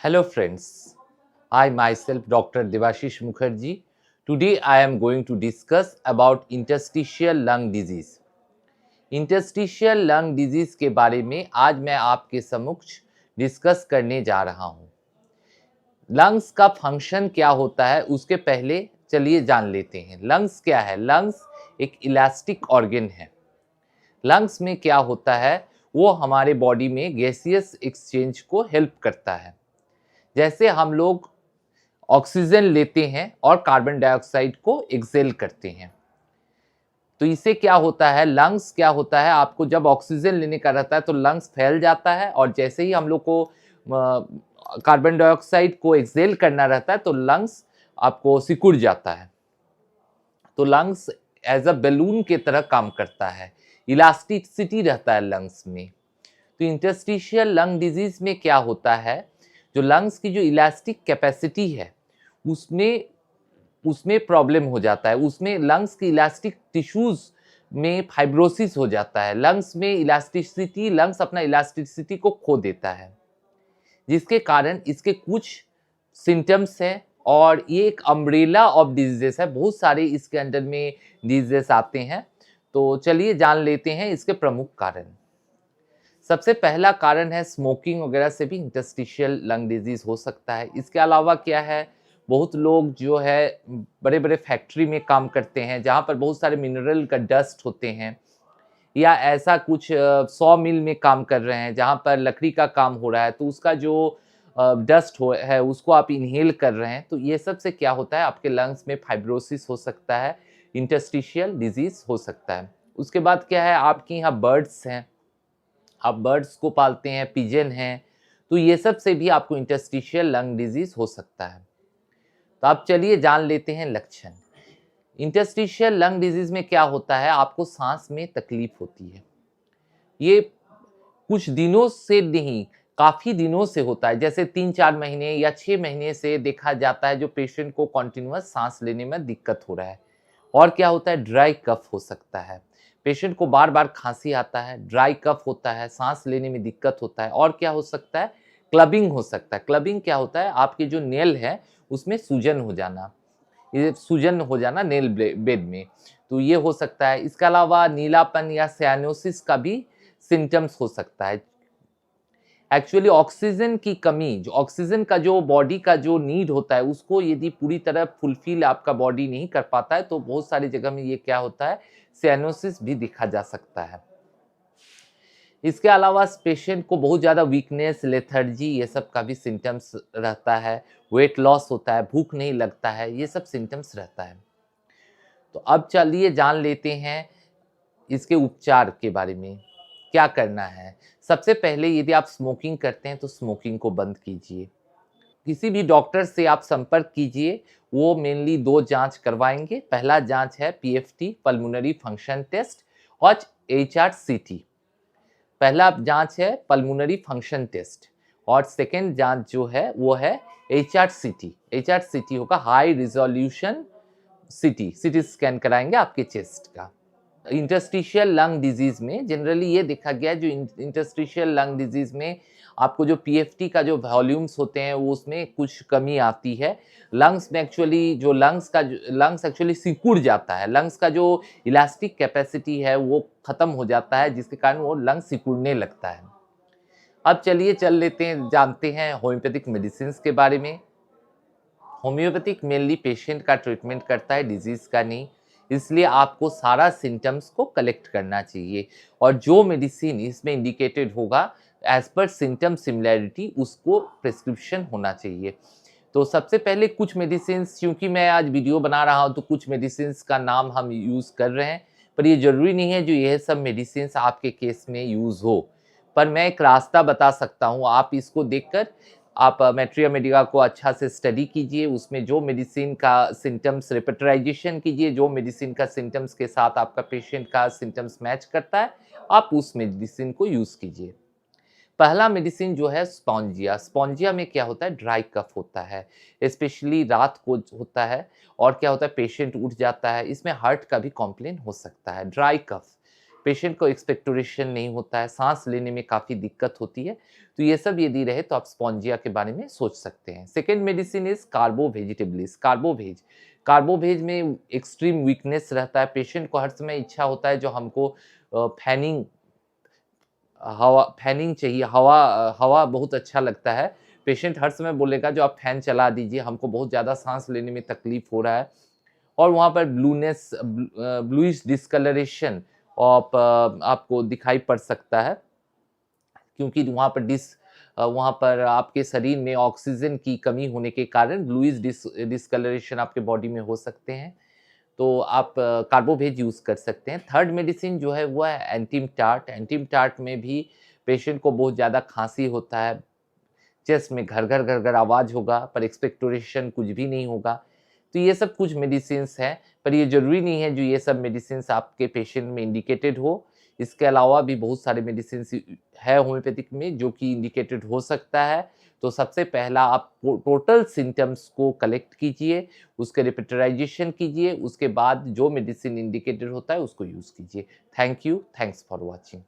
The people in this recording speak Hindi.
Hello friends, I myself Dr. Devashish Mukherjee. Today I am going to discuss about interstitial lung disease. Interstitial lung disease के बारे में आज मैं आपके समक्ष डिस्कस करने जा रहा हूँ। लंग्स का फंक्शन क्या होता है उसके पहले चलिए जान लेते हैं। लंग्स क्या है? लंग्स एक इलास्टिक ऑर्गन है। लंग्स में क्या होता है? वो हमारे बॉडी में गैसियस एक्सचेंज को हेल्प करता है। जैसे हम लोग ऑक्सीजन लेते हैं और कार्बन डाइऑक्साइड को एक्सेल करते हैं, तो इससे क्या होता है? लंग्स क्या होता है? आपको जब ऑक्सीजन लेने का रहता है तो लंग्स फैल जाता है, और जैसे ही हम लोग को कार्बन डाइऑक्साइड को एक्सेल करना रहता है तो लंग्स आपको सिकुड़ जाता है। तो लंग्स एज अ बैलून के तरह काम करता है, इलास्टिसिटी रहता है लंग्स में। तो इंटरस्टिशियल लंग डिजीज में क्या होता है? जो लंग्स की जो इलास्टिक कैपेसिटी है उसमें उसमें प्रॉब्लम हो जाता है। उसमें लंग्स की इलास्टिक टिश्यूज में फाइब्रोसिस हो जाता है। लंग्स में इलास्टिसिटी, लंग्स अपना इलास्टिसिटी को खो देता है, जिसके कारण इसके कुछ सिम्टम्स हैं, और ये एक अम्ब्रेला ऑफ डिजीजेस है। बहुत सारे इसके अंडर में डिजीजेस आते हैं। तो चलिए जान लेते हैं इसके प्रमुख कारण। सबसे पहला कारण है स्मोकिंग वगैरह से भी इंटरस्टिशियल लंग डिजीज हो सकता है। इसके अलावा क्या है, बहुत लोग जो है बड़े बड़े फैक्ट्री में काम करते हैं जहाँ पर बहुत सारे मिनरल का डस्ट होते हैं, या ऐसा कुछ सॉ मिल में काम कर रहे हैं जहाँ पर लकड़ी का काम हो रहा है, तो उसका जो डस्ट है उसको आप इनहेल कर रहे हैं, तो ये सब से क्या होता है, आपके लंग्स में फाइब्रोसिस हो सकता है, इंटरस्टिशियल डिजीज हो सकता है। उसके बाद क्या है, आपके यहाँ बर्ड्स हैं, आप बर्ड्स को पालते हैं, पिजन हैं, तो ये सब से भी आपको इंटरस्टिशियल लंग डिजीज हो सकता है। तो आप चलिए जान लेते हैं लक्षण। इंटरस्टिशियल लंग डिजीज में क्या होता है, आपको सांस में तकलीफ होती है। ये कुछ दिनों से नहीं, काफ़ी दिनों से होता है, जैसे 3-4 महीने या 6 महीने से देखा जाता है जो पेशेंट को कॉन्टिन्यूअस सांस लेने में दिक्कत हो रहा है। और क्या होता है, ड्राई कफ हो सकता है, पेशेंट को बार बार खांसी आता है, ड्राई कफ होता है, सांस लेने में दिक्कत होता है। और क्या हो सकता है, क्लबिंग हो सकता है। क्लबिंग क्या होता है, आपके जो नेल है उसमें सूजन हो जाना, ये सूजन हो जाना नेल बेड में, तो ये हो सकता है। इसके अलावा नीलापन या साइनोसिस का भी सिम्टम्स हो सकता है। एक्चुअली ऑक्सीजन की कमी, जो ऑक्सीजन का जो बॉडी का जो नीड होता है उसको यदि पूरी तरह फुलफिल आपका बॉडी नहीं कर पाता है तो बहुत सारी जगह में ये क्या होता है, साइनोसिस भी दिखा जा सकता है। इसके अलावा पेशेंट को बहुत ज़्यादा वीकनेस, लेथर्जी, ये सब का भी सिम्टम्स रहता है। वेट लॉस होता है, भूख नहीं लगता है, ये सब सिम्टम्स रहता है। तो अब चलिए जान लेते हैं इसके उपचार के बारे में, क्या करना है। सबसे पहले यदि आप स्मोकिंग करते हैं तो स्मोकिंग को बंद कीजिए। किसी भी डॉक्टर से आप संपर्क कीजिए, वो मेनली 2 जांच करवाएंगे। पहला जांच है पीएफटी, पल्मोनरी फंक्शन टेस्ट, और एचआरसीटी। पहला जांच है पल्मोनरी फंक्शन टेस्ट, और सेकेंड जांच जो है वो है एचआरसीटी। एचआरसीटी होगा हाई रिजोल्यूशन सिटी स्कैन कराएंगे आपके चेस्ट का। इंटरस्टिशियल लंग डिजीज में जनरली ये देखा गया है, जो इंटरस्टिशियल लंग डिजीज में आपको जो पीएफटी का जो वॉल्यूम्स होते हैं वो उसमें कुछ कमी आती है। लंग्स में एक्चुअली जो लंग्स एक्चुअली सिकुड़ जाता है, लंग्स का जो इलास्टिक कैपेसिटी है वो खत्म हो जाता है, जिसके कारण वो लंग सिकुड़ने लगता है। अब चलिए जानते हैं होम्योपैथिक मेडिसिन के बारे में। होम्योपैथिक मेनली पेशेंट का ट्रीटमेंट करता है, डिजीज का नहीं, इसलिए आपको सारा सिम्टम्स को कलेक्ट करना चाहिए, और जो मेडिसिन इसमें इंडिकेटेड होगा एज पर सिम्टम सिमिलैरिटी उसको प्रिस्क्रिप्शन होना चाहिए। तो सबसे पहले कुछ मेडिसिन, क्योंकि मैं आज वीडियो बना रहा हूँ तो कुछ मेडिसिन का नाम हम यूज़ कर रहे हैं, पर ये ज़रूरी नहीं है जो यह सब मेडिसिन आपके केस में यूज़ हो। पर मैं एक रास्ता बता सकता हूँ, आप इसको देखकर आप मैट्रिया मेडिका को अच्छा से स्टडी कीजिए, उसमें जो मेडिसिन का सिम्टम्स रिपेटराइजेशन कीजिए, जो मेडिसिन का सिम्टम्स के साथ आपका पेशेंट का सिम्टम्स मैच करता है, आप उस मेडिसिन को यूज़ कीजिए। पहला मेडिसिन जो है स्पॉन्जिया। स्पॉन्जिया में क्या होता है, ड्राई कफ होता है, स्पेशली रात को होता है, और क्या होता है पेशेंट उठ जाता है, इसमें हार्ट का भी कॉम्प्लेन हो सकता है। ड्राई कफ, पेशेंट को एक्सपेक्टोरेशन नहीं होता है, सांस लेने में काफ़ी दिक्कत होती है, तो ये सब यदि रहे तो आप स्पॉन्जिया के बारे में सोच सकते हैं। Second medicine is carbo vegetabilis, carbo veg. Carbo veg में एक्सट्रीम वीकनेस रहता है, पेशेंट को हर समय इच्छा होता है जो हमको फैनिंग फैनिंग चाहिए, हवा बहुत अच्छा लगता है। पेशेंट हर समय बोलेगा जो आप फैन चला दीजिए, हमको बहुत ज़्यादा साँस लेने में तकलीफ़ हो रहा है। और वहाँ पर ब्लूइश डिस्कलरेशन आपको दिखाई पड़ सकता है, क्योंकि वहाँ पर आपके शरीर में ऑक्सीजन की कमी होने के कारण ब्लूइश डिस्कलरेशन आपके बॉडी में हो सकते हैं। तो आप कार्बोवेज यूज़ कर सकते हैं। थर्ड मेडिसिन जो है वो है एंटीमटार्ट। एंटीमटार्ट में भी पेशेंट को बहुत ज़्यादा खाँसी होता है, चेस्ट में घर-घर, घर-घर आवाज़ होगा, पर एक्सपेक्टोरेशन कुछ भी नहीं होगा। तो ये सब कुछ मेडिसिन्स हैं, पर ये ज़रूरी नहीं है जो ये सब मेडिसिन्स आपके पेशेंट में इंडिकेटेड हो। इसके अलावा भी बहुत सारे मेडिसिन्स है होम्योपैथिक में जो कि इंडिकेटेड हो सकता है। तो सबसे पहला आप टोटल सिम्पटम्स को कलेक्ट कीजिए, उसके रिपिटराइज़ेशन कीजिए, उसके बाद जो मेडिसिन इंडिकेटेड होता है उसको यूज़ कीजिए। Thank you, thanks for watching.